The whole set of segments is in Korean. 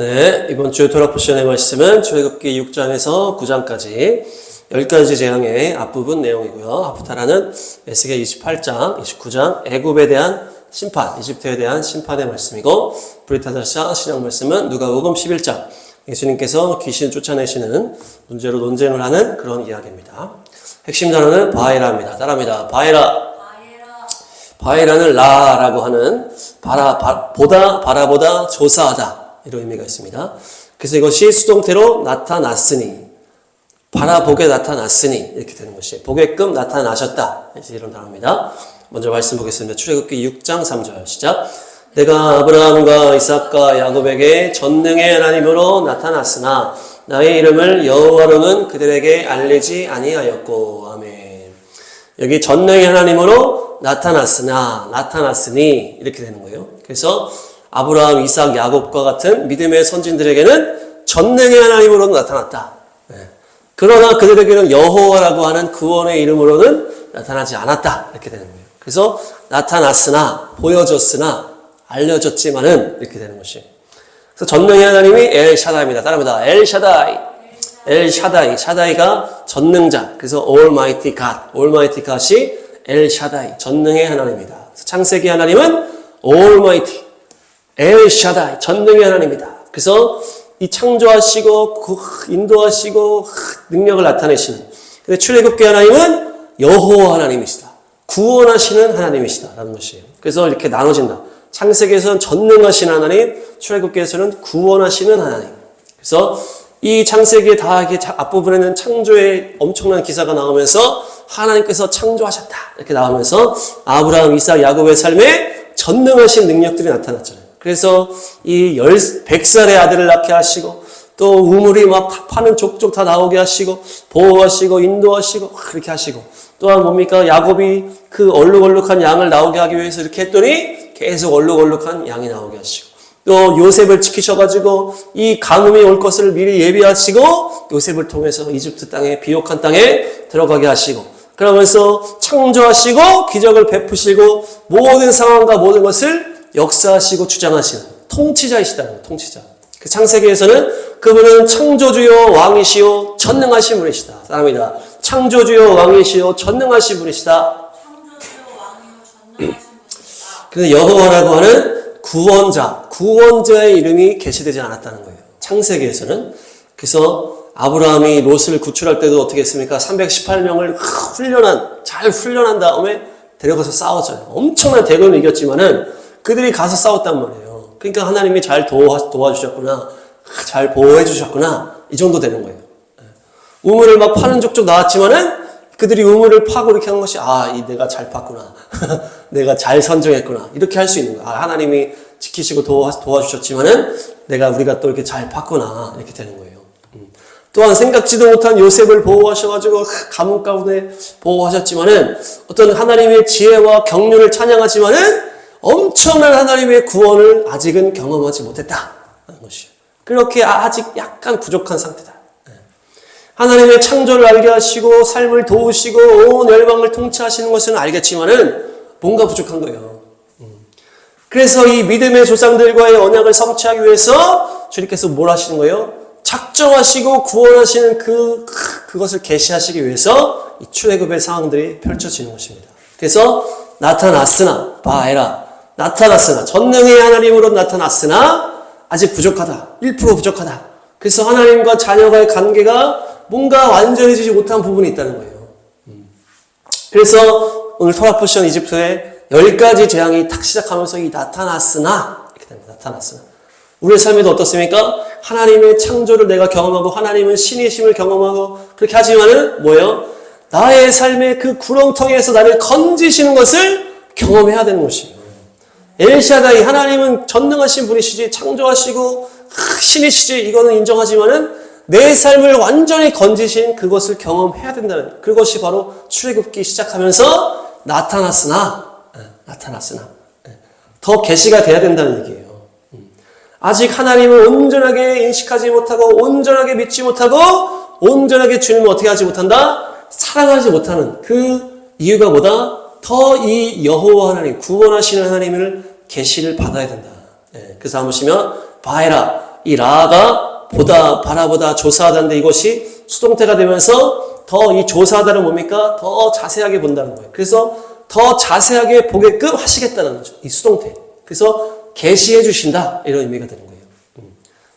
네, 이번 주 토라 포션의 말씀은 출애굽기 6장에서 9장까지 10가지 재앙의 앞부분 내용이고요. 아프타라는 에스겔 28장, 29장 애굽에 대한 심판, 이집트에 대한 심판의 말씀이고, 브리타다샤 신약 말씀은 누가복음 11장, 예수님께서 귀신 쫓아내시는 문제로 논쟁을 하는 그런 이야기입니다. 핵심 단어는 바에라입니다. 따라합니다. 바에라. 바에라는 라라고 하는 바라보다 조사하다 이런 의미가 있습니다. 그래서 이것이 수동태로 나타났으니, 바라보게 나타났으니 이렇게 되는 것이 보게끔 나타나셨다 이런 단어입니다. 먼저 말씀 보겠습니다. 출애굽기 6장 3절 시작. 내가 아브라함과 이삭과 야곱에게 전능의 하나님으로 나타났으나 나의 이름을 여호와로는 그들에게 알리지 아니하였고. 아멘. 여기 전능의 하나님으로 나타났으니 이렇게 되는 거예요. 그래서 아브라함, 이삭, 야곱과 같은 믿음의 선진들에게는 전능의 하나님으로 나타났다. 그러나 그들에게는 여호와라고 하는 구원의 이름으로는 나타나지 않았다. 이렇게 되는 거예요. 그래서 나타났으나, 보여줬으나, 알려졌지만은 이렇게 되는 것이. 그래서 전능의 하나님이 엘샤다이입니다. 따라합니다. 엘샤다이. 엘샤다이. 샤다이가 전능자. 그래서 Almighty God. Almighty God이 엘샤다이. 전능의 하나님입니다. 그래서 창세기 하나님은 Almighty. 엘샤다이. 전능의 하나님이다. 그래서 이 창조하시고 인도하시고 능력을 나타내시는. 근데 출애굽기 하나님은 여호와 하나님이시다. 구원하시는 하나님이시다 라는 것이에요. 그래서 이렇게 나눠진다. 창세기에서는 전능하신 하나님, 출애굽기에서는 구원하시는 하나님. 그래서 이 창세기에 다 이렇게 앞부분에는 창조의 엄청난 기사가 나오면서 하나님께서 창조하셨다 이렇게 나오면서 아브라함, 이삭, 야곱의 삶에 전능하신 능력들이 나타났잖아요. 그래서 이 100살의 아들을 낳게 하시고 또 우물이 막 파는 족족 다 나오게 하시고 보호하시고 인도하시고 그렇게 하시고 또한 뭡니까? 야곱이 그 얼룩얼룩한 양을 나오게 하기 위해서 이렇게 했더니 계속 얼룩얼룩한 양이 나오게 하시고 또 요셉을 지키셔가지고 이 가뭄이 올 것을 미리 예비하시고 요셉을 통해서 이집트 땅에 비옥한 땅에 들어가게 하시고 그러면서 창조하시고 기적을 베푸시고 모든 상황과 모든 것을 역사하시고 주장하시는 통치자이시다는 거예요. 통치자. 그 창세기에서는 그분은 창조주요 왕이시요 전능하신 분이시다. 사람이다. 창조주요 왕이시요 전능하신 분이시다. 그래서 여호와라고 하는 구원자의 이름이 게시되지 않았다는 거예요. 창세기에서는. 그래서 아브라함이 롯을 구출할 때도 어떻게 했습니까? 318명을 잘 훈련한 다음에 데려가서 싸웠잖아요. 엄청난 대군을 이겼지만은 그들이 가서 싸웠단 말이에요. 그러니까 하나님이 잘 도와주셨구나. 잘 보호해 주셨구나. 이 정도 되는 거예요. 우물을 막 파는 족족 나왔지만은 그들이 우물을 파고 이렇게 한 것이 내가 잘 팠구나. 내가 잘 선정했구나. 이렇게 할 수 있는 거예요. 하나님이 지키시고 도와주셨지만은 우리가 또 이렇게 잘 팠구나. 이렇게 되는 거예요. 또한 생각지도 못한 요셉을 보호하셔가지고 감옥 가운데 보호하셨지만은 어떤 하나님의 지혜와 경륜을 찬양하지만은 엄청난 하나님의 구원을 아직은 경험하지 못했다는 것이에요. 그렇게 아직 약간 부족한 상태다. 하나님의 창조를 알게 하시고 삶을 도우시고 온 열방을 통치하시는 것은 알겠지만은 뭔가 부족한 거예요. 그래서 이 믿음의 조상들과의 언약을 성취하기 위해서 주님께서 뭘 하시는 거예요? 작정하시고 구원하시는 그것을 계시하시기 위해서 이 출애굽의 상황들이 펼쳐지는 것입니다. 그래서 나타났으나 바에라 나타났으나 전능의 하나님으로 나타났으나 아직 부족하다. 1% 부족하다. 그래서 하나님과 자녀와의 관계가 뭔가 완전해지지 못한 부분이 있다는 거예요. 그래서 오늘 토라 포션 이집트의 10가지 재앙이 딱 시작하면서 이 나타났으나 이렇게 됩니다. 나타났으나 우리의 삶에도 어떻습니까? 하나님의 창조를 내가 경험하고 하나님은 신이심을 경험하고 그렇게 하지만은 뭐예요? 나의 삶의 그 구렁텅이에서 나를 건지시는 것을 경험해야 되는 것이에요. 엘샤다이 하나님은 전능하신 분이시지 창조하시고 신이시지 이거는 인정하지만은 내 삶을 완전히 건지신 그것을 경험해야 된다는 그것이 바로 출애굽기 시작하면서 나타났으나 더 계시가 돼야 된다는 얘기예요. 아직 하나님을 온전하게 인식하지 못하고 온전하게 믿지 못하고 온전하게 주님을 어떻게 하지 못한다? 사랑하지 못하는 그 이유가 뭐다? 더 이 여호와 하나님 구원하시는 하나님을 계시를 받아야 된다. 그래서 한번 보시면 바에라 이 라가 보다, 바라보다, 조사하다인데 이것이 수동태가 되면서 더 이 조사하다는 뭡니까? 더 자세하게 본다는 거예요. 그래서 더 자세하게 보게끔 하시겠다는 거죠. 이 수동태. 그래서 계시해 주신다. 이런 의미가 되는 거예요.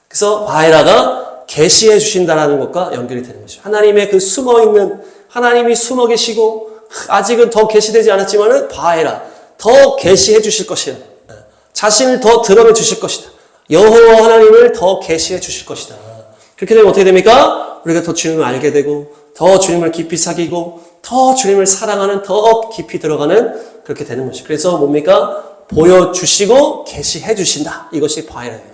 그래서 바에라가 계시해 주신다라는 것과 연결이 되는 거죠. 하나님의 그 숨어있는, 하나님이 숨어 계시고 아직은 더 계시되지 않았지만은 바에라. 더 계시해 주실 것이다. 자신을 더 드러내 주실 것이다. 여호와 하나님을 더 계시해 주실 것이다. 그렇게 되면 어떻게 됩니까? 우리가 더 주님을 알게 되고 더 주님을 깊이 사귀고 더 주님을 사랑하는 더 깊이 들어가는 그렇게 되는 것이죠. 그래서 뭡니까? 보여주시고 계시해 주신다. 이것이 바에라예요.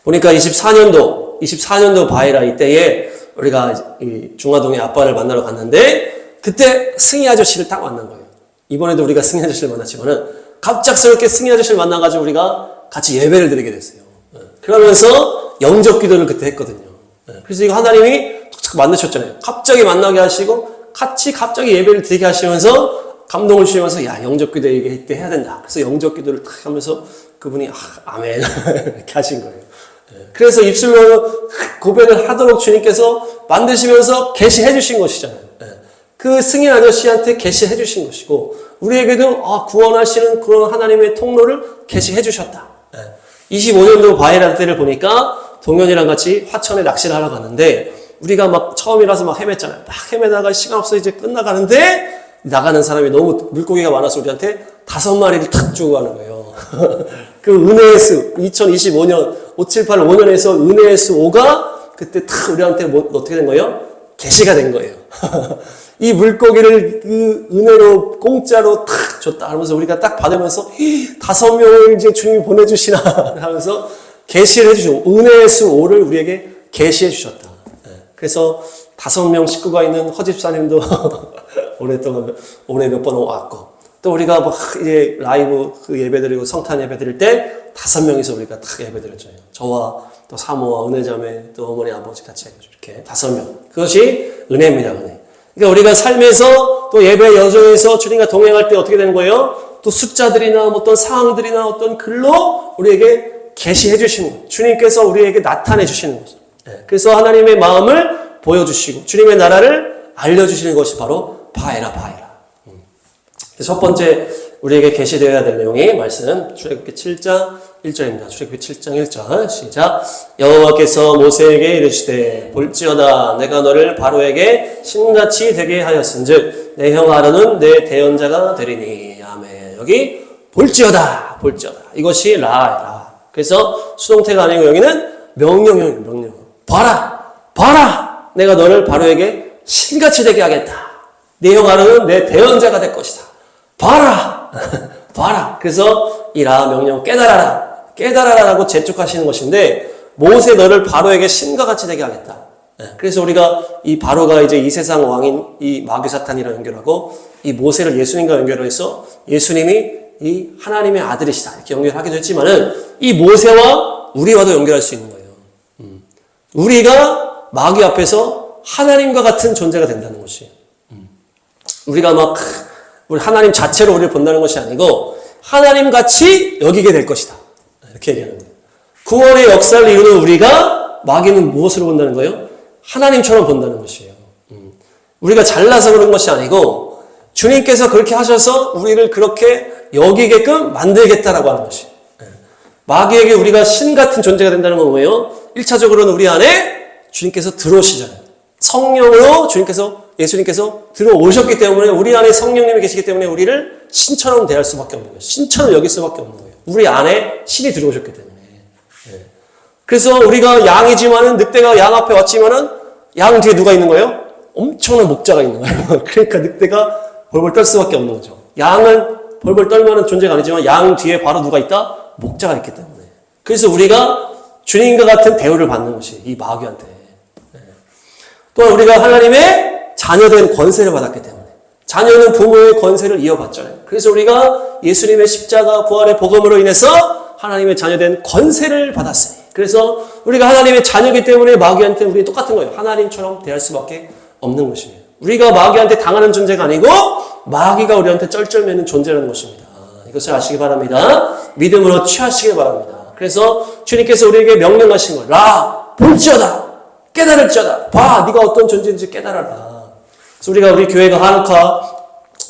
보니까 24년도 바에라 이때에 우리가 이 중화동의 아빠를 만나러 갔는데 그때 승희 아저씨를 딱 만난 거예요. 이번에도 우리가 승희 아저씨를 만났지만은 갑작스럽게 승희 아저씨를 만나가지고 우리가 같이 예배를 드리게 됐어요. 그러면서 영접 기도를 그때 했거든요. 그래서 이거 하나님이 툭툭 만드셨잖아요. 갑자기 만나게 하시고 같이 갑자기 예배를 드리게 하시면서 감동을 주시면서 야 영접 기도 이때 해야 된다. 그래서 영접 기도를 탁 하면서 그분이 아멘 이렇게 하신 거예요. 그래서 입술로 고백을 하도록 주님께서 만드시면서 계시해 주신 것이잖아요. 그 승인 아저씨한테 계시해 주신 것이고 우리에게도 구원하시는 그런 하나님의 통로를 계시해 주셨다. 25년도 바에라 때를 보니까 동현이랑 같이 화천에 낚시를 하러 갔는데 우리가 막 처음이라서 막 헤맸잖아요. 막 헤매다가 시간 없어 이제 끝나가는데 나가는 사람이 너무 물고기가 많아서 우리한테 5마리를 탁 주고 가는 거예요. 그 은혜의 수 2025년 578 5년에서 은혜의 수 5가 그때 탁 우리한테 어떻게 된 거예요? 계시가 된 거예요. 이 물고기를 그 은혜로 공짜로 탁 줬다 하면서 우리가 딱 받으면서 5명을 이제 주님이 보내주시나 하면서 계시를 해주시고 은혜의 수 5를 우리에게 계시해 주셨다. 그래서 5명 식구가 있는 허집사님도 오랫동안 올해 몇 번 왔고 또 우리가 막 이제 라이브 그 예배 드리고 성탄 예배 드릴 때 5명이서 우리가 딱 예배 드렸잖아요. 저와 또 사모와 은혜자매 또 어머니 아버지 같이 해가지고 이렇게 5명. 그것이 은혜입니다. 은혜. 그러니까 우리가 삶에서 또 예배 여정에서 주님과 동행할 때 어떻게 되는 거예요? 또 숫자들이나 어떤 상황들이나 어떤 글로 우리에게 계시해 주시는 거예요. 주님께서 우리에게 나타내 주시는 거죠. 그래서 하나님의 마음을 보여주시고 주님의 나라를 알려주시는 것이 바로 바에라. 첫 번째 우리에게 계시되어야 될 내용이 말씀 출애굽기 7장 1절입니다. 출애굽기 7장 1절 시작. 여호와께서 모세에게 이르시되 볼지어다 내가 너를 바로에게 신같이 되게 하였은즉 내 형 아론은 내 대언자가 되리니. 아멘. 여기 볼지어다 이것이 라. 그래서 수동태가 아니고 여기는 명령형이에요. 명령. 봐라 내가 너를 바로에게 신같이 되게 하겠다. 내 형 아론은 내 대언자가 될 것이다. 봐라. 그래서 이 라 명령 깨달아라라고 재촉하시는 것인데 모세 너를 바로에게 신과 같이 되게 하겠다. 그래서 우리가 이 바로가 이제 이 세상 왕인 이 마귀 사탄이랑 연결하고 이 모세를 예수님과 연결해서 예수님이 이 하나님의 아들이시다 이렇게 연결하기도 했지만은 이 모세와 우리와도 연결할 수 있는 거예요. 우리가 마귀 앞에서 하나님과 같은 존재가 된다는 것이. 우리가 막 우리 하나님 자체로 우리를 본다는 것이 아니고 하나님 같이 여기게 될 것이다. 이렇게 얘기하는 거예요. 구원의 역사를 이루는 우리가 마귀는 무엇으로 본다는 거예요? 하나님처럼 본다는 것이에요. 우리가 잘나서 그런 것이 아니고 주님께서 그렇게 하셔서 우리를 그렇게 여기게끔 만들겠다라고 하는 것이. 마귀에게 우리가 신 같은 존재가 된다는 건 뭐예요? 1차적으로는 우리 안에 주님께서 들어오시잖아요. 성령으로 예수님께서 들어오셨기 때문에 우리 안에 성령님이 계시기 때문에 우리를 신처럼 대할 수밖에 없는 거예요. 신처럼 여길 수밖에 없는 거예요. 우리 안에 신이 들어오셨기 때문에. 그래서 우리가 양이지만은 늑대가 양 앞에 왔지만은 양 뒤에 누가 있는 거예요? 엄청난 목자가 있는 거예요. 그러니까 늑대가 벌벌 떨 수밖에 없는 거죠. 양은 벌벌 떨만한 존재가 아니지만 양 뒤에 바로 누가 있다? 목자가 있기 때문에. 그래서 우리가 주님과 같은 대우를 받는 것이 이 마귀한테. 또한 우리가 하나님의 자녀된 권세를 받았기 때문에 자녀는 부모의 권세를 이어받잖아요. 그래서 우리가 예수님의 십자가 부활의 복음으로 인해서 하나님의 자녀된 권세를 받았으니 그래서 우리가 하나님의 자녀이기 때문에 마귀한테 우리 똑같은 거예요. 하나님처럼 대할 수밖에 없는 것입니다. 우리가 마귀한테 당하는 존재가 아니고 마귀가 우리한테 쩔쩔매는 존재라는 것입니다. 이것을 아시기 바랍니다. 믿음으로 취하시길 바랍니다. 그래서 주님께서 우리에게 명령하신 거예요. 라, 볼지어다, 깨달을지어다. 봐, 네가 어떤 존재인지 깨달아라. 그래서 우리가 우리 교회가 하누카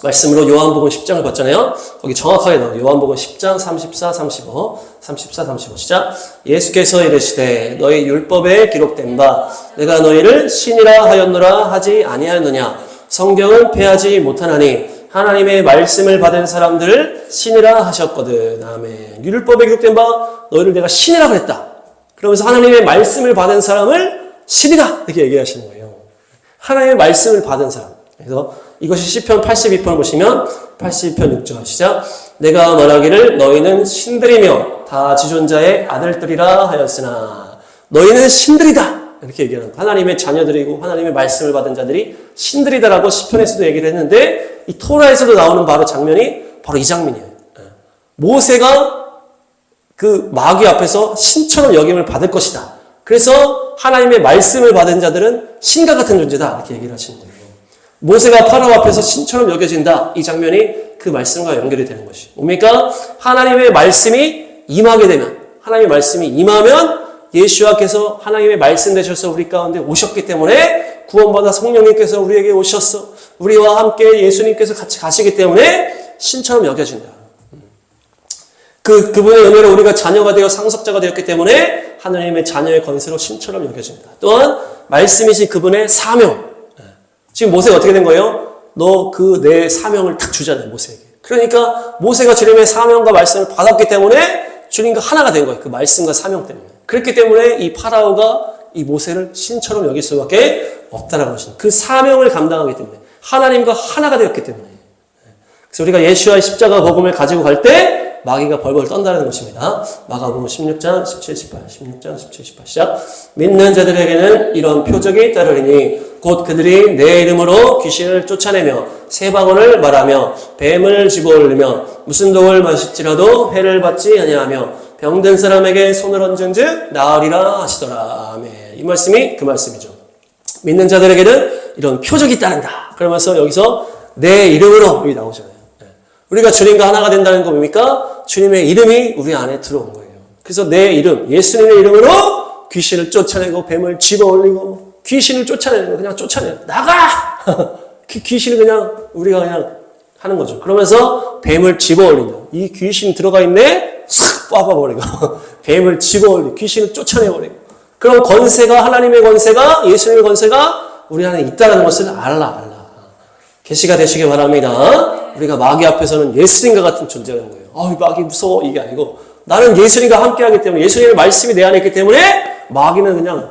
말씀으로 요한복음 10장을 봤잖아요. 거기 정확하게 나와요. 요한복음 10장 34, 35, 34, 35 시작. 예수께서 이르시되 너희 율법에 기록된 바 내가 너희를 신이라 하였노라 하지 아니하였느냐. 성경은 패하지 못하나니 하나님의 말씀을 받은 사람들을 신이라 하셨거든. 아멘. 율법에 기록된 바 너희를 내가 신이라 그랬다. 그러면서 하나님의 말씀을 받은 사람을 신이다 이렇게 얘기하시는 거예요. 하나님의 말씀을 받은 사람. 그래서 이것이 시편 82편 보시면 82편 6절 시작. 내가 말하기를 너희는 신들이며 다 지존자의 아들들이라 하였으나 너희는 신들이다 이렇게 얘기하는 거예요. 하나님의 자녀들이고 하나님의 말씀을 받은 자들이 신들이다라고 시편에서도 얘기를 했는데 이 토라에서도 나오는 바로 장면이 바로 이 장면이에요. 모세가 그 마귀 앞에서 신처럼 여김을 받을 것이다. 그래서 하나님의 말씀을 받은 자들은 신과 같은 존재다 이렇게 얘기를 하시는 거예요. 모세가 파라오 앞에서 신처럼 여겨진다. 이 장면이 그 말씀과 연결이 되는 것이 뭡니까? 하나님의 말씀이 임하게 되면 하나님의 말씀이 임하면 예수와께서 하나님의 말씀 되셔서 우리 가운데 오셨기 때문에 구원받아 성령님께서 우리에게 오셨어. 우리와 함께 예수님께서 같이 가시기 때문에 신처럼 여겨진다. 그분의 은혜로 우리가 자녀가 되어 상속자가 되었기 때문에 하나님의 자녀의 권세로 신처럼 여겨진다. 또한 말씀이신 그분의 사명. 지금 모세가 어떻게 된 거예요? 너 내 사명을 탁 주잖아요, 모세에게. 그러니까 모세가 주님의 사명과 말씀을 받았기 때문에 주님과 하나가 된 거예요. 그 말씀과 사명 때문에. 그렇기 때문에 이 파라오가 이 모세를 신처럼 여길 수밖에 없다라는 것입니다. 그 사명을 감당하기 때문에. 하나님과 하나가 되었기 때문에. 그래서 우리가 예수와의 십자가 복음을 가지고 갈 때 마귀가 벌벌 떤다는 것입니다. 마가복음 16장 17, 18, 16장 17, 18 시작. 믿는 자들에게는 이런 표적이 따르리니 곧 그들이 내 이름으로 귀신을 쫓아내며 새 방언을 말하며 뱀을 집어올리며 무슨 독을 마실지라도 해를 받지 아니하며 병든 사람에게 손을 얹은즉 나으리라 하시더라. 아멘. 이 말씀이 그 말씀이죠. 믿는 자들에게는 이런 표적이 따른다. 그러면서 여기서 내 이름으로 여기 나오잖아요. 우리가 주님과 하나가 된다는 거 뭡니까? 주님의 이름이 우리 안에 들어온 거예요. 그래서 내 이름, 예수님의 이름으로 귀신을 쫓아내고 뱀을 집어올리고 귀신을 쫓아내는 거 그냥 쫓아내요. 나가! 귀신을 그냥 우리가 그냥 하는 거죠. 그러면서 뱀을 집어올린다. 이 귀신 들어가 있네? 싹 꽈봐버리고 뱀을 집어올리고 귀신을 쫓아내버리고 그럼 권세가 하나님의 권세가 예수님의 권세가 우리 안에 있다는 것을 알라. 계시가 되시기 바랍니다. 우리가 마귀 앞에서는 예수님과 같은 존재라는 거예요. 마귀 무서워 이게 아니고 나는 예수님과 함께하기 때문에 예수님의 말씀이 내 안에 있기 때문에 마귀는 그냥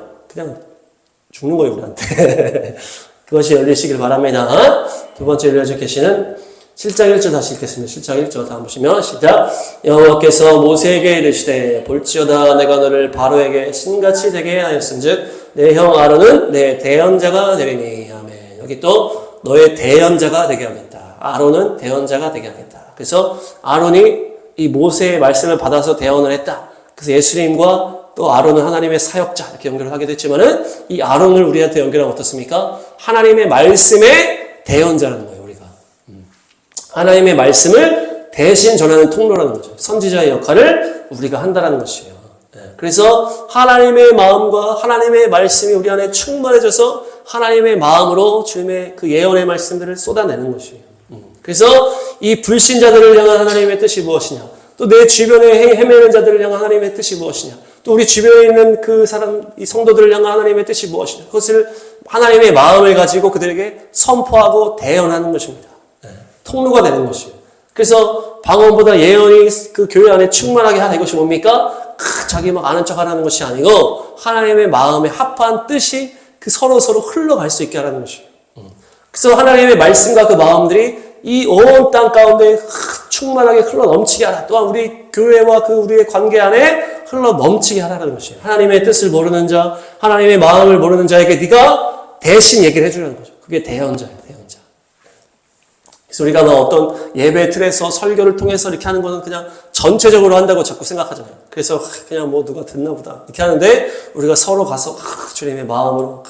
죽는 거예요 우리한테. 그것이 열리시길 바랍니다. 두 번째 열려져 계시는 7장 1절 다시 읽겠습니다. 7장 1절 다음 보시면 시작. 여호와께서 모세에게 이르시되 볼지어다 내가 너를 바로에게 신같이 되게 하였은즉 내 형 아론은 내 대언자가 되리니. 아멘. 여기 또 너의 대언자가 되게 하겠다. 아론은 대언자가 되게 하겠다. 그래서 아론이 이 모세의 말씀을 받아서 대언을 했다. 그래서 예수님과 또 아론은 하나님의 사역자 이렇게 연결을 하게 됐지만은 이 아론을 우리한테 연결하면 어떻습니까? 하나님의 말씀의 대언자라는 거예요, 우리가. 하나님의 말씀을 대신 전하는 통로라는 거죠. 선지자의 역할을 우리가 한다는 것이에요. 그래서 하나님의 마음과 하나님의 말씀이 우리 안에 충만해져서 하나님의 마음으로 주님의 그 예언의 말씀들을 쏟아내는 것이에요. 그래서 이 불신자들을 향한 하나님의 뜻이 무엇이냐? 또 내 주변에 헤매는 자들을 향한 하나님의 뜻이 무엇이냐? 또 우리 주변에 있는 그 사람, 이 성도들을 향한 하나님의 뜻이 무엇이냐? 그것을 하나님의 마음을 가지고 그들에게 선포하고 대언하는 것입니다. 통로가 되는 것이에요. 그래서 방언보다 예언이 그 교회 안에 충만하게 하는 것이 뭡니까? 자기 막 아는 척 하라는 것이 아니고 하나님의 마음에 합한 뜻이 그 서로 흘러갈 수 있게 하라는 것이에요. 그래서 하나님의 말씀과 그 마음들이 이 온 땅 가운데 충만하게 흘러 넘치게 하라. 또한 우리 교회와 그 우리의 관계 안에 흘러 넘치게 하라는 것이에요. 하나님의 뜻을 모르는 자, 하나님의 마음을 모르는 자에게 네가 대신 얘기를 해주라는 거죠. 그게 대언자예요, 대언자. 그래서 우리가 어떤 예배 틀에서 설교를 통해서 이렇게 하는 거는 그냥 전체적으로 한다고 자꾸 생각하잖아요. 그래서 그냥 뭐 누가 듣나 보다 이렇게 하는데 우리가 서로 가서 주님의 마음으로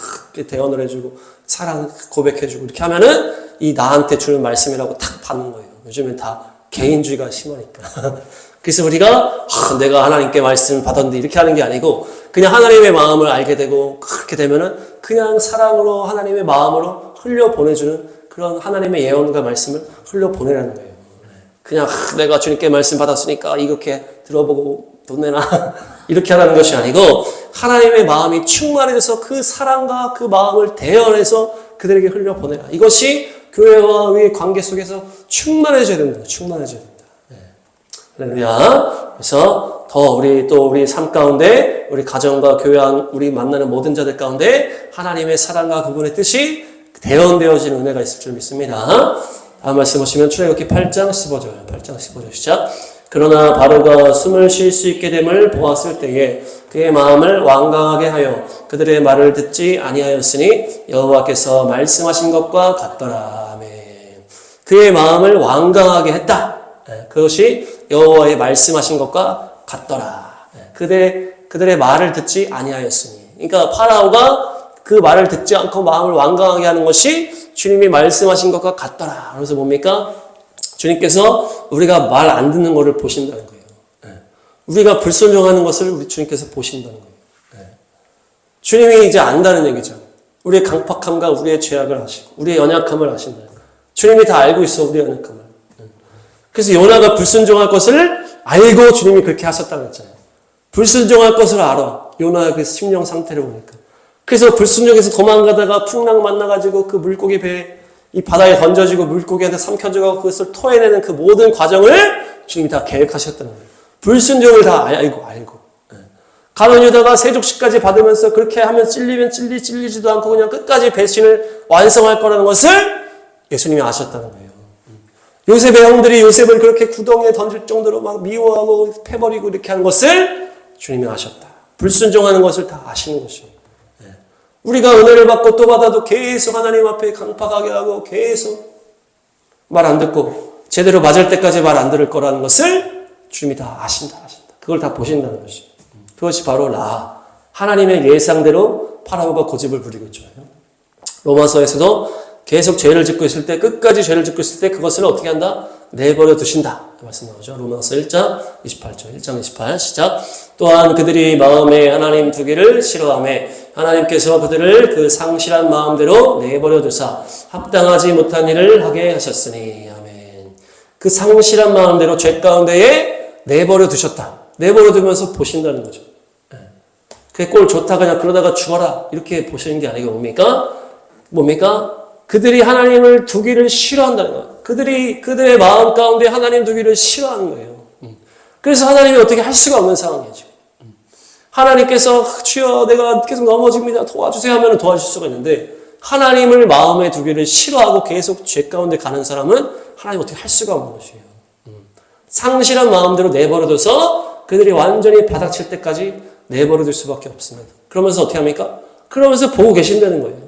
대언을 해주고 사랑 고백해주고 이렇게 하면은 이 나한테 주는 말씀이라고 탁 받는 거예요. 요즘엔 다 개인주의가 심하니까. 그래서 우리가 내가 하나님께 말씀 받았는데 이렇게 하는 게 아니고 그냥 하나님의 마음을 알게 되고 그렇게 되면은 그냥 사랑으로 하나님의 마음으로 흘려보내주는 그런 하나님의 예언과 말씀을 흘려보내라는 거예요. 그냥 내가 주님께 말씀 받았으니까 이렇게 들어보고 돈 내나 이렇게 하라는 것이 아니고 하나님의 마음이 충만해져서 그 사랑과 그 마음을 대연해서 그들에게 흘려보내라. 이것이 교회와 우리의 관계 속에서 충만해져야 됩니다. 충만해져야 됩니다. 할렐루야. 그래서 더 우리 삶 가운데 우리 가정과 교회 우리 만나는 모든 자들 가운데 하나님의 사랑과 그분의 뜻이 대언되어지는 은혜가 있을 줄 믿습니다. 다음 말씀 보시면 출애굽기 8장 15절 8장 15절 시작. 그러나 바로가 숨을 쉴 수 있게 됨을 보았을 때에 그의 마음을 완강하게 하여 그들의 말을 듣지 아니하였으니 여호와께서 말씀하신 것과 같더라. 아멘. 그의 마음을 완강하게 했다. 그것이 여호와의 말씀하신 것과 같더라. 그들의 말을 듣지 아니하였으니. 그러니까 파라오가 그 말을 듣지 않고 마음을 완강하게 하는 것이 주님이 말씀하신 것과 같더라. 그래서 뭡니까? 주님께서 우리가 말 안 듣는 것을 보신다는 거예요. 우리가 불순종하는 것을 우리 주님께서 보신다는 거예요. 주님이 이제 안다는 얘기죠. 우리의 강팍함과 우리의 죄악을 아시고 우리의 연약함을 아신다는 거예요. 주님이 다 알고 있어, 우리의 연약함을. 그래서 요나가 불순종할 것을 알고 주님이 그렇게 하셨다고 했잖아요. 불순종할 것을 알아. 요나의 그 심령 상태를 보니까. 그래서 불순종해서 도망가다가 풍랑 만나가지고 그 물고기 배에 이 바다에 던져지고 물고기한테 삼켜져가고 그것을 토해내는 그 모든 과정을 주님이 다 계획하셨다는 거예요. 불순종을 다 알고. 가룟 유다가 세족식까지 받으면서 그렇게 하면 찔리면 찔리지도 않고 그냥 끝까지 배신을 완성할 거라는 것을 예수님이 아셨다는 거예요. 요셉의 형들이 요셉을 그렇게 구덩이에 던질 정도로 막 미워하고 패버리고 이렇게 하는 것을 주님이 아셨다. 불순종하는 것을 다 아시는 것이에요. 우리가 은혜를 받고 또 받아도 계속 하나님 앞에 강팍하게 하고 계속 말 안 듣고 제대로 맞을 때까지 말 안 들을 거라는 것을 주님이 다 아신다. 그걸 다 보신다는 것이에요. 그것이 바로 하나님의 예상대로 파라오가 고집을 부리고 있죠. 로마서에서도 계속 죄를 짓고 있을 때, 끝까지 죄를 짓고 있을 때 그것을 어떻게 한다? 내버려 두신다. 말씀 나오죠. 로마서 1장 28절. 1장 28 시작. 또한 그들이 마음에 하나님 두기를 싫어하며 하나님께서 그들을 그 상실한 마음대로 내버려 두사 합당하지 못한 일을 하게 하셨으니. 아멘. 그 상실한 마음대로 죄 가운데에 내버려 두셨다. 내버려 두면서 보신다는 거죠. 그게 꼴 좋다 그냥 그러다가 죽어라 이렇게 보시는 게 아니고 뭡니까? 그들이 하나님을 두기를 싫어한다는 거예요. 그들의 마음 가운데 하나님 두기를 싫어하는 거예요. 그래서 하나님이 어떻게 할 수가 없는 상황이죠. 하나님께서 주여 내가 계속 넘어집니다. 도와주세요 하면 도와줄 수가 있는데 하나님을 마음에 두기를 싫어하고 계속 죄 가운데 가는 사람은 하나님 어떻게 할 수가 없는 것이에요. 상실한 마음대로 내버려둬서 그들이 완전히 바닥칠 때까지 내버려둘 수밖에 없습니다. 그러면서 어떻게 합니까? 그러면서 보고 계신다는 거예요.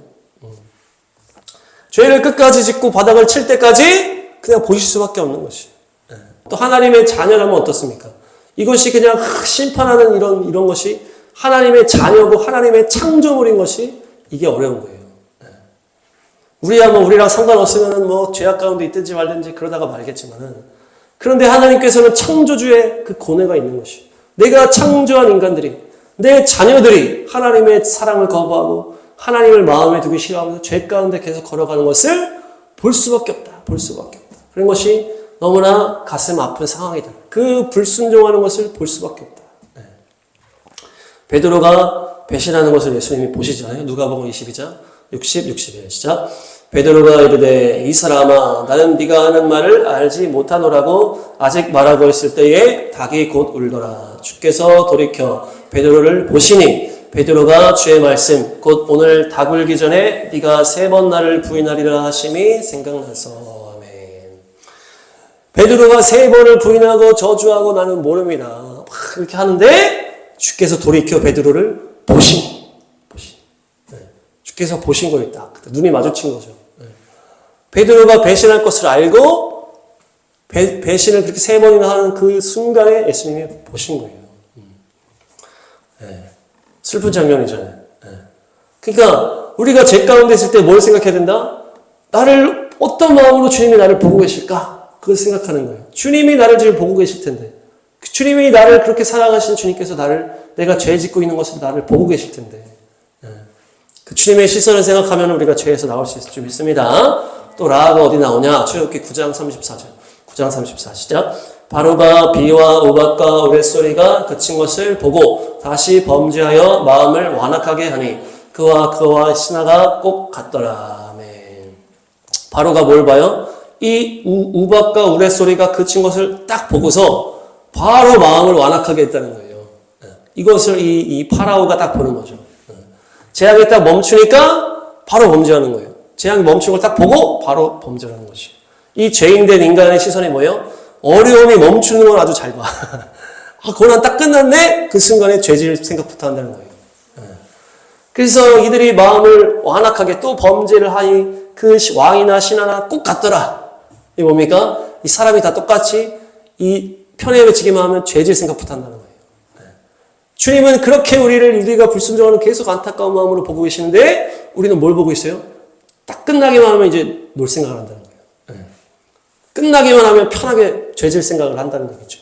죄를 끝까지 짓고 바닥을 칠 때까지 그냥 보실 수밖에 없는 것이에요. 또 하나님의 자녀라면 어떻습니까? 이것이 그냥 심판하는 이런 것이 하나님의 자녀고 하나님의 창조물인 것이 이게 어려운 거예요. 우리야 우리랑 상관없으면 죄악 가운데 있든지 말든지 그러다가 말겠지만은 그런데 하나님께서는 창조주의 그 고뇌가 있는 것이에요. 내가 창조한 인간들이 내 자녀들이 하나님의 사랑을 거부하고 하나님을 마음에 두기 싫어하면서 죄 가운데 계속 걸어가는 것을 볼 수밖에 없다. 그런 것이 너무나 가슴 아픈 상황이다. 그 불순종하는 것을 볼 수밖에 없다. 베드로가 배신하는 것을 예수님이 보시잖아요. 누가복음 22장 61 시작. 베드로가 이르되 이 사람아 나는 네가 하는 말을 알지 못하노라고 아직 말하고 있을 때에 닭이 곧 울더라. 주께서 돌이켜 베드로를 보시니 베드로가 주의 말씀 곧 오늘 닭 울기 전에 네가 3번 나를 부인하리라 하심이 생각나서. 아멘. 베드로가 3번을 부인하고 저주하고 나는 모릅니다. 그렇게 하는데 주께서 돌이켜 베드로를 보신. 주께서 보신 거예요. 딱 눈이 마주친 거죠. 베드로가 배신할 것을 알고 배신을 그렇게 3번이나 하는 그 순간에 예수님이 보신 거예요. 슬픈 장면이잖아요. 그러니까 우리가 죄 가운데 있을 때 뭘 생각해야 된다? 나를 어떤 마음으로 주님이 나를 보고 계실까? 그걸 생각하는 거예요. 주님이 나를 지금 보고 계실 텐데 주님이 나를 그렇게 사랑하신 주님께서 내가 죄 짓고 있는 것을 나를 보고 계실 텐데, 그 주님의 시선을 생각하면 우리가 죄에서 나올 수 있을 줄 믿습니다. 또 라가 어디 나오냐? 출애굽기 9장 34절. 9장 34 시작. 바로가 비와 우박과 우레소리가 그친 것을 보고 다시 범죄하여 마음을 완악하게 하니 그와 신하가 꼭 같더라. 아멘. 바로가 뭘 봐요? 이 우박과 우레소리가 그친 것을 딱 보고서 바로 마음을 완악하게 했다는 거예요. 이것을 이 파라오가 딱 보는 거죠. 재앙이 딱 멈추니까 바로 범죄하는 거예요. 재앙이 멈춘 걸 딱 보고 바로 범죄하는 것이에요. 이 죄인된 인간의 시선이 뭐예요? 어려움이 멈추는 건 아주 잘 봐. 고난 딱 끝났네? 그 순간에 죄질 생각부터 한다는 거예요. 그래서 이들이 마음을 완악하게 또 범죄를 하니 그 왕이나 신하나 꼭 같더라. 이게 뭡니까? 이 사람이 다 똑같이 이 편애해지기만 하면 죄질 생각부터 한다는 거예요. 주님은 그렇게 우리가 불순종하는 계속 안타까운 마음으로 보고 계시는데 우리는 뭘 보고 있어요? 딱 끝나기만 하면 이제 놀 생각을 한다는 거예요. 끝나기만 하면 편하게 죄질 생각을 한다는 얘기죠.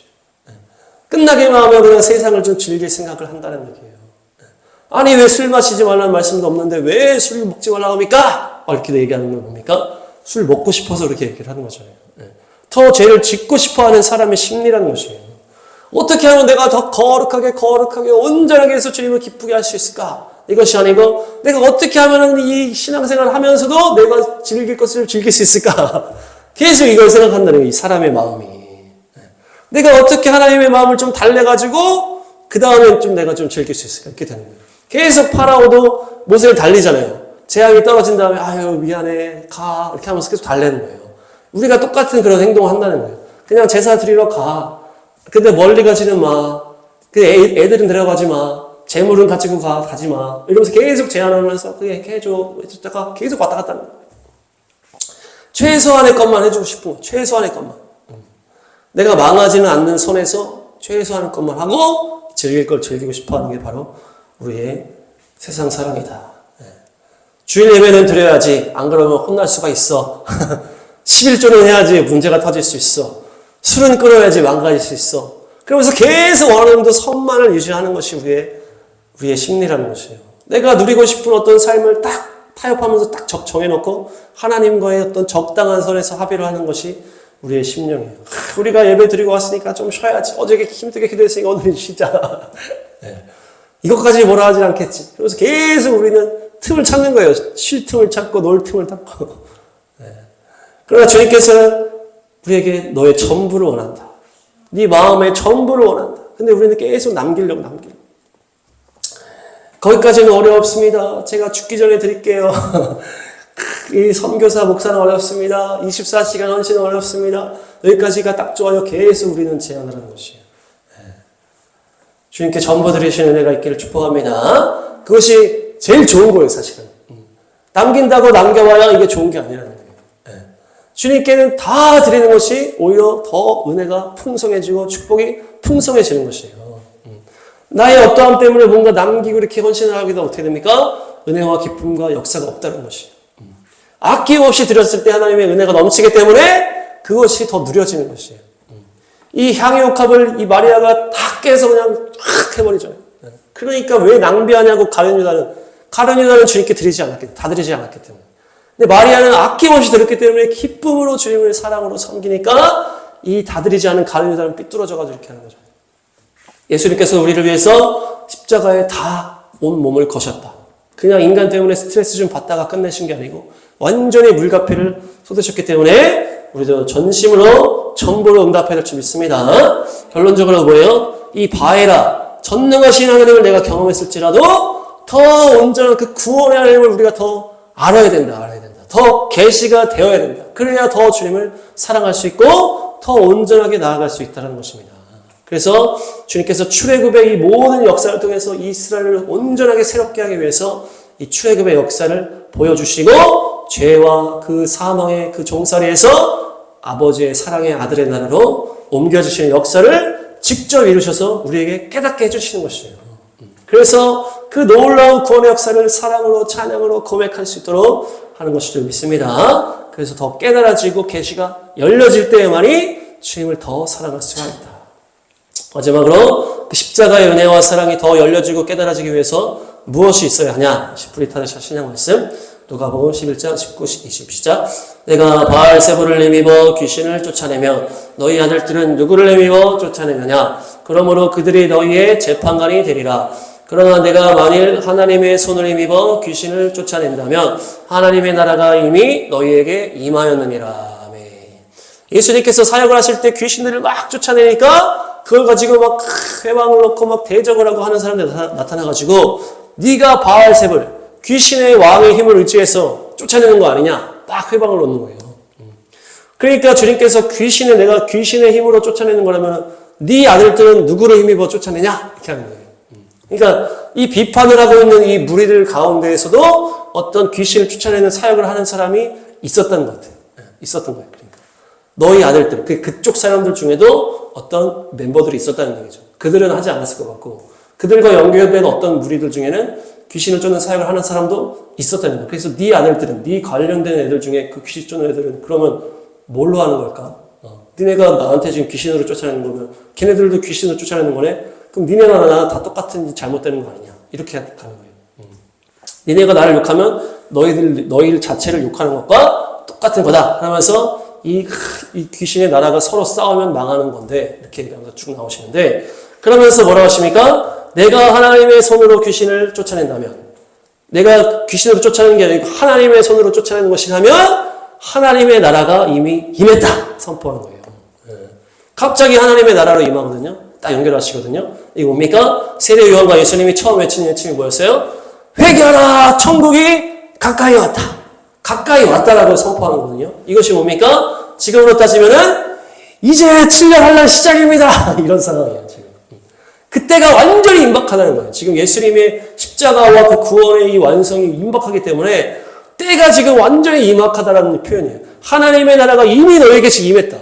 끝나기만 하면 그냥 세상을 좀 즐길 생각을 한다는 얘기예요. 아니 왜 술 마시지 말라는 말씀도 없는데 왜 술 먹지 말라고 합니까? 이렇게 얘기하는 건 뭡니까? 술 먹고 싶어서 그렇게 얘기를 하는 거잖아요. 더 죄를 짓고 싶어하는 사람의 심리라는 것이에요. 어떻게 하면 내가 더 거룩하게 온전하게 해서 주님을 기쁘게 할 수 있을까? 이것이 아니고 내가 어떻게 하면 이 신앙생활을 하면서도 내가 즐길 것을 즐길 수 있을까? 계속 이걸 생각한다는 거예요. 이 사람의 마음이. 내가 어떻게 하나님의 마음을 좀 달래가지고 그 다음엔 좀 내가 좀 즐길 수 있을까? 이렇게 되는 거예요. 계속 파라오도 모세를 달리잖아요. 재앙이 떨어진 다음에 아유 미안해 가 이렇게 하면서 계속 달래는 거예요. 우리가 똑같은 그런 행동을 한다는 거예요. 그냥 제사 드리러 가. 근데 멀리 가지는 마. 애들은 데려가지 마. 재물은 가지고 가지 마. 이러면서 계속 제안하면서 그게 해줘. 내가 계속 왔다 갔다 하는 거예요. 최소한의 것만 해주고 싶은 거예요. 최소한의 것만. 내가 망하지는 않는 선에서 최소한의 것만 하고 즐길 걸 즐기고 싶어 하는 게 바로 우리의 세상 사랑이다. 주일 예배는 드려야지. 안 그러면 혼날 수가 있어. 11조는 해야지 문제가 터질 수 있어. 술은 끊어야지 망가질 수 있어. 그러면서 계속 어느 정도 선만을 유지하는 것이 우리의 심리라는 것이에요. 내가 누리고 싶은 어떤 삶을 딱 타협하면서 딱 정해놓고 하나님과의 어떤 적당한 선에서 합의를 하는 것이 우리의 심령이에요. 우리가 예배 드리고 왔으니까 좀 쉬어야지. 어제 힘들게 기도했으니까 오늘은 쉬자. 이것까지 뭐라 하진 않겠지. 그래서 계속 우리는 틈을 찾는 거예요. 쉴 틈을 찾고 놀 틈을 찾고. 그러나 주님께서는 우리에게 너의 전부를 원한다. 네 마음의 전부를 원한다. 근데 우리는 계속 남기려고. 거기까지는 어렵습니다. 제가 죽기 전에 드릴게요. 이 선교사 목사는 어렵습니다. 24시간 헌신은 어렵습니다. 여기까지가 딱 좋아요. 계속 우리는 제안을 하는 것이에요. 주님께 전부 드리시는 은혜가 있기를 축복합니다. 그것이 제일 좋은 거예요, 사실은. 남긴다고 남겨봐야 이게 좋은 게 아니라는 거예요. 주님께는 다 드리는 것이 오히려 더 은혜가 풍성해지고 축복이 풍성해지는 것이에요. 나의 어떠함 때문에 뭔가 남기고 이렇게 헌신을 하기도 어떻게 됩니까? 은혜와 기쁨과 역사가 없다는 것이에요. 아낌없이 드렸을 때 하나님의 은혜가 넘치기 때문에 그것이 더 누려지는 것이에요. 이 향유옥합을 이 마리아가 다 깨서 그냥 확 해버리죠. 그러니까 왜 낭비하냐고 가룟유다는 주님께 다 드리지 않았기 때문에. 근데 마리아는 아낌없이 드렸기 때문에 기쁨으로 주님을 사랑으로 섬기니까 이 다 드리지 않은 가룟유다는 삐뚤어져가지고 이렇게 하는 거죠. 예수님께서 우리를 위해서 십자가에 다 온 몸을 거셨다. 그냥 인간 때문에 스트레스 좀 받다가 끝내신 게 아니고 완전히 물가피를 쏟으셨기 때문에 우리도 전심으로 전부로 응답해야 될 줄 믿습니다. 결론적으로 뭐예요? 이 바에라 전능하신 하나님을 내가 경험했을지라도 더 온전한 그 구원의 하나님을 우리가 더 알아야 된다. 더 계시가 되어야 된다. 그래야 더 주님을 사랑할 수 있고 더 온전하게 나아갈 수 있다는 것입니다. 그래서 주님께서 출애굽의 이 모든 역사를 통해서 이스라엘을 온전하게 새롭게 하기 위해서 이 출애굽의 역사를 보여주시고 죄와 그 사망의 그 종살이에서 아버지의 사랑의 아들의 나라로 옮겨주시는 역사를 직접 이루셔서 우리에게 깨닫게 해주시는 것이에요. 그래서 그 놀라운 구원의 역사를 사랑으로 찬양으로 고백할 수 있도록 하는 것을 믿습니다. 그래서 더 깨달아지고 계시가 열려질 때에만이 주님을 더 사랑할 수가 있다. 마지막으로 그 십자가의 은혜와 사랑이 더 열려지고 깨달아지기 위해서 무엇이 있어야 하냐? 브리타르샤 신약 말씀 누가복음 11장 19, 20 시작. 내가 바알세불을 힘입어 귀신을 쫓아내며 너희 아들들은 누구를 힘입어 쫓아내느냐? 그러므로 그들이 너희의 재판관이 되리라. 그러나 내가 만일 하나님의 손을 힘입어 귀신을 쫓아낸다면 하나님의 나라가 이미 너희에게 임하였느니라. 아멘. 예수님께서 사역을 하실 때 귀신들을 막 쫓아내니까 그걸 가지고 막 회방을 놓고 막 대적을 하고 하는 사람들이 나타나가지고 네가 바알세불 귀신의 왕의 힘을 의지해서 쫓아내는 거 아니냐? 딱 회방을 놓는 거예요. 그러니까 주님께서 내가 귀신의 힘으로 쫓아내는 거라면 네 아들들은 누구를 힘입어 쫓아내냐? 이렇게 하는 거예요. 그러니까 이 비판을 하고 있는 이 무리들 가운데에서도 어떤 귀신을 쫓아내는 사역을 하는 사람이 있었던 것 같아요. 있었던 거예요. 그러니까 너희 아들들, 그쪽 사람들 중에도 어떤 멤버들이 있었다는 얘기죠. 그들은 하지 않았을 것 같고 그들과 연결된 어떤 무리들 중에는 귀신을 쫓는 사역을 하는 사람도 있었다는 거예요. 그래서 네 아들들은, 네 관련된 애들 중에 그 귀신 쫓는 애들은 그러면 뭘로 하는 걸까? 니네가 나한테 지금 귀신으로 쫓아내는 거면 걔네들도 귀신으로 쫓아내는 거네? 그럼 니네나 나나 다 똑같은 잘못되는 거 아니냐? 이렇게 가는 거예요. 니네가 나를 욕하면 너희들 자체를 욕하는 것과 똑같은 거다. 그러면서 이 귀신의 나라가 서로 싸우면 망하는 건데 이렇게 얘기하면서 쭉 나오시는데 그러면서 뭐라고 하십니까? 내가 하나님의 손으로 귀신을 쫓아낸다면 내가 귀신으로 쫓아내는 게 아니고 하나님의 손으로 쫓아내는 것이라면 하나님의 나라가 이미 임했다 선포하는 거예요. 갑자기 하나님의 나라로 임하거든요. 딱 연결하시거든요. 이게 뭡니까? 세례 요한과 예수님이 처음 외치는 외침이 뭐였어요? 회개하라 천국이 가까이 왔다. 가까이 왔다라고 선포하는 거거든요. 이것이 뭡니까? 지금으로 따지면은 이제 7년 환란 시작입니다. 이런 상황이에요. 지금. 그때가 완전히 임박하다는 거예요. 지금 예수님의 십자가와 그 구원의 이 완성이 임박하기 때문에 때가 지금 완전히 임박하다라는 표현이에요. 하나님의 나라가 이미 너에게 지금 임했다.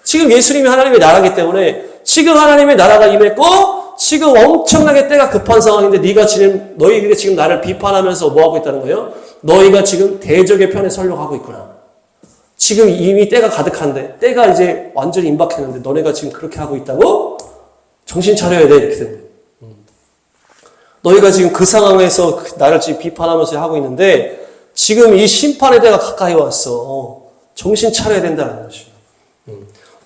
지금 예수님이 하나님의 나라이기 때문에 지금 하나님의 나라가 임했고 지금 엄청나게 때가 급한 상황인데 너희가 지금 나를 비판하면서 뭐하고 있다는 거예요? 너희가 지금 대적의 편에 서려고 하고 있구나. 지금 이미 때가 가득한데 때가 이제 완전히 임박했는데 너네가 지금 그렇게 하고 있다고? 정신 차려야 돼. 이렇게 되는 거예요. 너희가 지금 그 상황에서 나를 지금 비판하면서 하고 있는데 지금 이 심판의 때가 가까이 왔어. 정신 차려야 된다는 것이죠.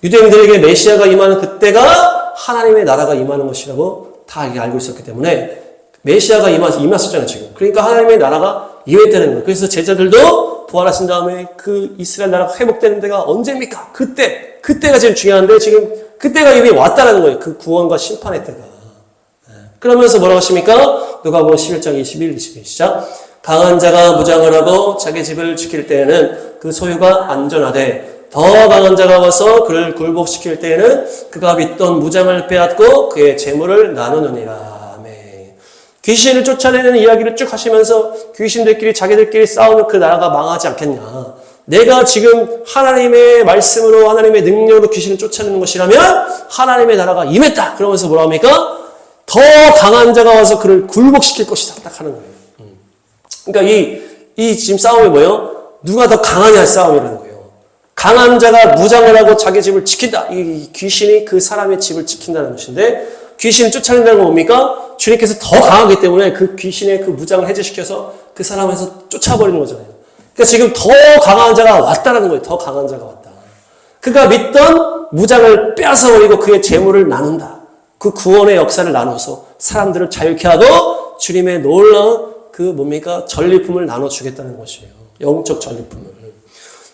유대인들에게 메시아가 임하는 그때가 하나님의 나라가 임하는 것이라고 다 알고 있었기 때문에 메시아가 임했었잖아요, 지금. 그러니까 하나님의 나라가 임했다는 거예요. 그래서 제자들도 부활하신 다음에 그 이스라엘 나라가 회복되는 때가 언제입니까? 그때가 지금 중요한데 지금 그때가 이미 왔다는 거예요. 그 구원과 심판의 때가. 그러면서 뭐라고 하십니까? 누가복음 11장 21, 22 시작. 강한 자가 무장을 하고 자기 집을 지킬 때에는 그 소유가 안전하되 더 강한 자가 와서 그를 굴복시킬 때에는 그가 빚던 무장을 빼앗고 그의 재물을 나누느니라. 아멘. 귀신을 쫓아내는 이야기를 쭉 하시면서 귀신들끼리 자기들끼리 싸우면 그 나라가 망하지 않겠냐. 내가 지금 하나님의 말씀으로 하나님의 능력으로 귀신을 쫓아내는 것이라면 하나님의 나라가 임했다. 그러면서 뭐라 합니까? 더 강한 자가 와서 그를 굴복시킬 것이다. 딱 하는 거예요. 그러니까 이 지금 싸움이 뭐예요? 누가 더 강하냐 싸움이라는 거예요. 강한 자가 무장을 하고 자기 집을 지킨다. 이 귀신이 그 사람의 집을 지킨다는 것인데 귀신을 쫓아낸다는 건 뭡니까? 주님께서 더 강하기 때문에 그 귀신의 그 무장을 해제시켜서 그 사람에서 쫓아버리는 거잖아요. 그러니까 지금 더 강한 자가 왔다라는 거예요. 더 강한 자가 왔다. 그가 믿던 무장을 빼앗아버리고 그의 재물을 나눈다. 그 구원의 역사를 나눠서 사람들을 자유케 하고 주님의 놀라운 그 뭡니까? 전리품을 나눠주겠다는 것이에요. 영적 전리품을.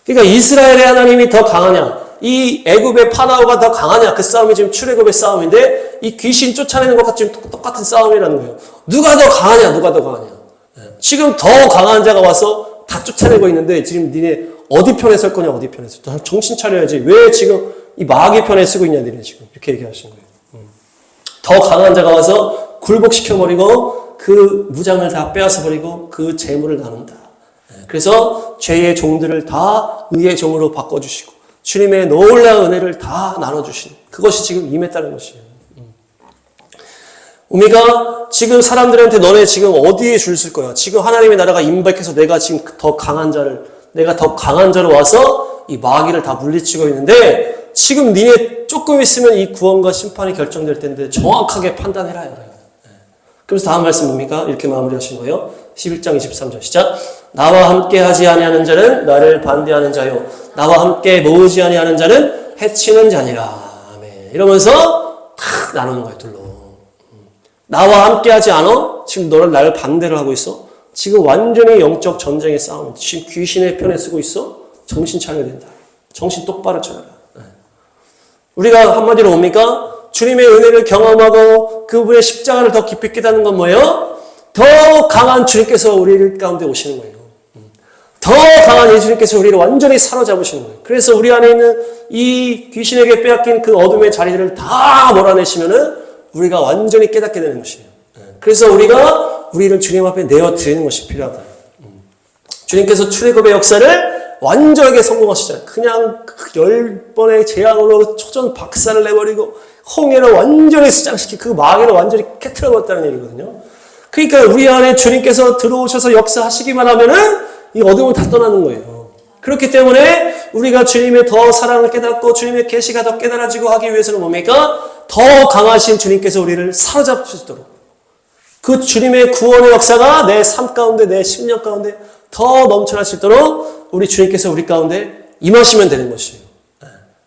그러니까 이스라엘의 하나님이 더 강하냐? 이 애굽의 파라오가 더 강하냐? 그 싸움이 지금 출애굽의 싸움인데 이 귀신 쫓아내는 것과 지금 똑같은 싸움이라는 거예요. 누가 더 강하냐? 누가 더 강하냐? 지금 더 강한 자가 와서 다 쫓아내고 있는데 지금 니네 어디 편에 설 거냐? 어디 편에 설 거냐? 정신 차려야지. 왜 지금 이 마귀 편에 쓰고 있냐? 니네 지금 이렇게 얘기하시는 거예요. 더 강한 자가 와서 굴복시켜버리고 그 무장을 다 빼앗아버리고 그 재물을 나눈다. 그래서 죄의 종들을 다 의의 종으로 바꿔주시고 주님의 놀라운 은혜를 다 나눠주시는 그것이 지금 임했다는 것이에요. 우리가 지금 사람들한테 너네 지금 어디에 줄 쓸 거야? 지금 하나님의 나라가 임박해서 내가 지금 더 강한 자로 와서 이 마귀를 다 물리치고 있는데 지금 니네 조금 있으면 이 구원과 심판이 결정될 텐데 정확하게 판단해라. 그래서 다음 말씀 뭡니까? 이렇게 마무리하신 거예요. 11장 23절 시작. 나와 함께 하지 아니하는 자는 나를 반대하는 자요, 나와 함께 모으지 아니하는 자는 해치는 자니라. 아멘. 이러면서 탁 나누는 거예요, 둘로. 나와 함께 하지 않아? 지금 나를 반대로 하고 있어? 지금 완전히 영적 전쟁의 싸움. 지금 귀신의 편에 쓰고 있어? 정신 차려야 된다. 정신 똑바로 차려라. 우리가 한마디로 뭡니까? 주님의 은혜를 경험하고 그분의 십자가를 더 깊이 깨닫는 건 뭐예요? 더 강한 주님께서 우리 가운데 오시는 거예요. 더 강한 예수님께서 우리를 완전히 사로잡으시는 거예요. 그래서 우리 안에 있는 이 귀신에게 빼앗긴 그 어둠의 자리들을 다 몰아내시면은 우리가 완전히 깨닫게 되는 것이에요. 그래서 우리를 주님 앞에 내어드리는 것이 필요하다. 주님께서 출애굽의 역사를 완전하게 성공하시잖아요. 그냥 10번의 재앙으로 초전 박살을 내버리고 홍해를 완전히 수장시키고 그 마귀를 완전히 깨트려버렸다는 얘기거든요. 그러니까 우리 안에 주님께서 들어오셔서 역사하시기만 하면은 이 어둠은 다 떠나는 거예요. 그렇기 때문에 우리가 주님의 더 사랑을 깨닫고 주님의 계시가 더 깨달아지고 하기 위해서는 뭡니까? 더 강하신 주님께서 우리를 사로잡으시도록 그 주님의 구원의 역사가 내 삶 가운데, 내 심령 가운데 더 넘쳐날 수 있도록 우리 주님께서 우리 가운데 임하시면 되는 것이에요.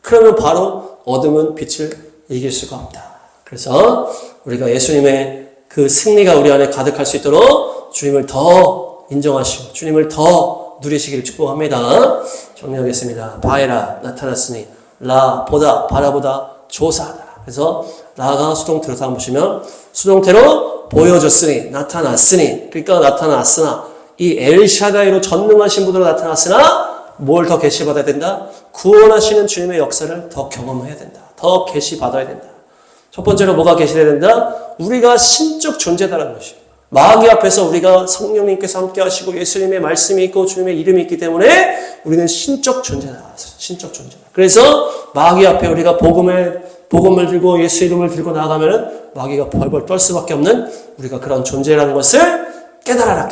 그러면 바로 어둠은 빛을 이길 수가 없다. 그래서 우리가 예수님의 그 승리가 우리 안에 가득할 수 있도록 주님을 더 인정하시고 주님을 더 누리시기를 축복합니다. 정리하겠습니다. 바에라 나타났으니 라 보다 바라보다 조사하라. 그래서 라가 수동태로 다음 보시면 수동태로 보여줬으니 나타났으니, 그러니까 나타났으나 이 엘샤다이로 전능하신 분으로 나타났으나 뭘 더 계시받아야 된다? 구원하시는 주님의 역사를 더 경험해야 된다. 더 계시받아야 된다. 첫 번째로 뭐가 계시돼야 된다? 우리가 신적 존재다라는 것이에요. 마귀 앞에서 우리가 성령님께서 함께 하시고 예수님의 말씀이 있고 주님의 이름이 있기 때문에 우리는 신적 존재다. 신적 존재다. 그래서 마귀 앞에 우리가 복음을 들고 예수 이름을 들고 나아가면은 마귀가 벌벌 떨 수밖에 없는 우리가 그런 존재라는 것을 깨달아라.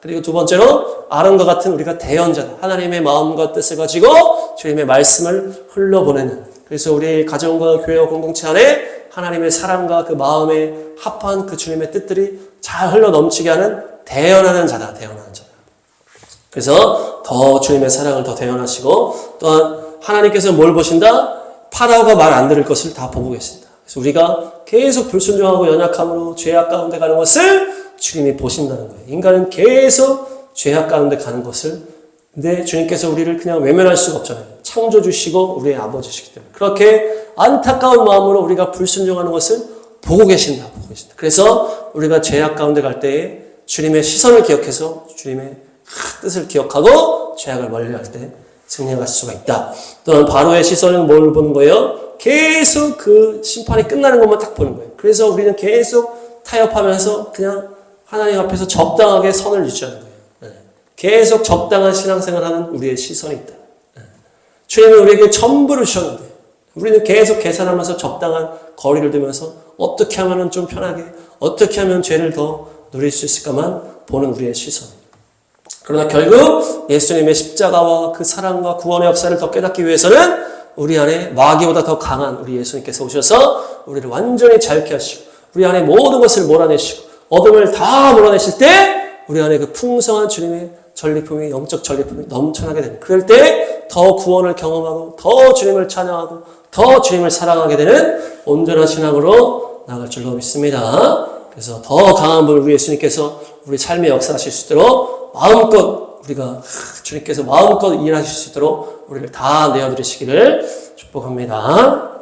그리고 두 번째로 아론과 같은 우리가 대언자다. 하나님의 마음과 뜻을 가지고 주님의 말씀을 흘러보내는, 그래서 우리 가정과 교회와 공동체 안에 하나님의 사랑과 그 마음에 합한 그 주님의 뜻들이 잘 흘러 넘치게 하는 대언하는 자다. 그래서 더 주님의 사랑을 더 대언하시고, 또한 하나님께서 뭘 보신다? 파라오가 말 안 들을 것을 다 보고 계신다. 그래서 우리가 계속 불순종하고 연약함으로 죄악 가운데 가는 것을 주님이 보신다는 거예요. 인간은 계속 죄악 가운데 가는 것을, 근데 주님께서 우리를 그냥 외면할 수가 없잖아요. 창조주시고 우리의 아버지시기 때문에. 그렇게 안타까운 마음으로 우리가 불순종하는 것을 보고 계신다. 그래서 우리가 죄악 가운데 갈 때에 주님의 시선을 기억해서 주님의 뜻을 기억하고 죄악을 멀리할 때 승리할 수가 있다. 또한 바로의 시선은 뭘 보는 거예요? 계속 그 심판이 끝나는 것만 딱 보는 거예요. 그래서 우리는 계속 타협하면서 그냥 하나님 앞에서 적당하게 선을 유지하는 거예요. 계속 적당한 신앙생활하는 우리의 시선이 있다. 주님은 우리에게 전부를 주셨는데 우리는 계속 계산하면서 적당한 거리를 두면서 어떻게 하면 좀 편하게, 어떻게 하면 죄를 더 누릴 수 있을까만 보는 우리의 시선. 그러나 결국 예수님의 십자가와 그 사랑과 구원의 역사를 더 깨닫기 위해서는 우리 안에 마귀보다 더 강한 우리 예수님께서 오셔서 우리를 완전히 자유케 하시고 우리 안에 모든 것을 몰아내시고 어둠을 다 몰아내실 때 우리 안에 그 풍성한 주님의 전리품이, 영적 전리품이 넘쳐나게 됩니다. 그럴 때 더 구원을 경험하고 더 주님을 찬양하고 더 주님을 사랑하게 되는 온전한 신앙으로 나아갈 줄로 믿습니다. 그래서 더 강한 분 우리 예수님께서 우리 삶의 역사하실 수 있도록 마음껏 우리가 주님께서 마음껏 일하실 수 있도록 우리를 다 내어드리시기를 축복합니다.